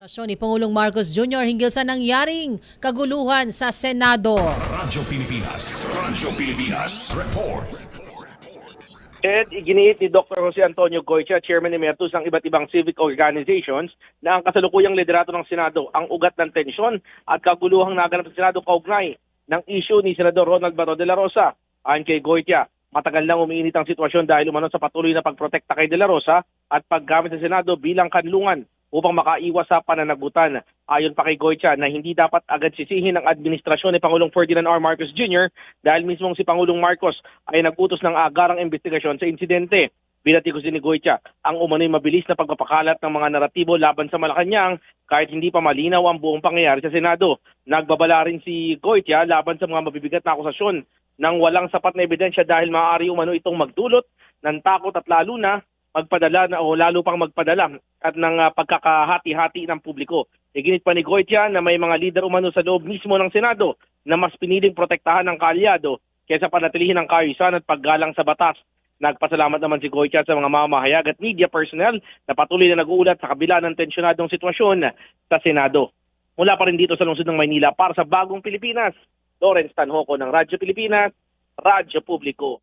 Ni Pangulong Marcos Jr. hinggil sa nangyaring kaguluhan sa Senado. Radyo Pilipinas, report. Ed, iginiit ni Dr. Jose Antonio Goycia, Chairman Emeritus ng iba't ibang civic organizations, na ang kasalukuyang liderato ng Senado ang ugat ng tensyon at kaguluhang naganap sa Senado kaugnay ng issue ni Senador Ronald Bato de la Rosa. Ayon kay Goycia, matagal nang umiinit ang sitwasyon dahil umano sa patuloy na pagprotekta kay de la Rosa at paggamit sa Senado bilang kanlungan upang makaiwas sa pananagutan. Ayon pa kay Goycia na hindi dapat agad sisihin ng administrasyon ni Pangulong Ferdinand R. Marcos Jr. dahil mismong si Pangulong Marcos ay nagutos ng agarang investigasyon sa insidente. Binatikos din ni Goycia ang umano'y mabilis na pagpapakalat ng mga naratibo laban sa Malacanang kahit hindi pa malinaw ang buong pangyayari sa Senado. Nagbabala rin si Goycia laban sa mga mabibigat na akusasyon ng walang sapat na ebidensya dahil maaari umano itong magdulot ng takot at lalo pang magpadala at ng pagkakahati-hati ng publiko. Iginit pa ni Goycia na may mga lider umano sa loob mismo ng Senado na mas piniling protektahan ng kaalyado kaysa panatilihin ang kaayusan at paggalang sa batas. Nagpasalamat naman si Goycia sa mga mamahayag at media personnel na patuloy na nag-uulat sa kabila ng tensyonadong sitwasyon sa Senado. Mula pa rin dito sa lungsod ng Maynila para sa Bagong Pilipinas, Lawrence Tanhoco ng Radyo Pilipinas, Radyo Publiko.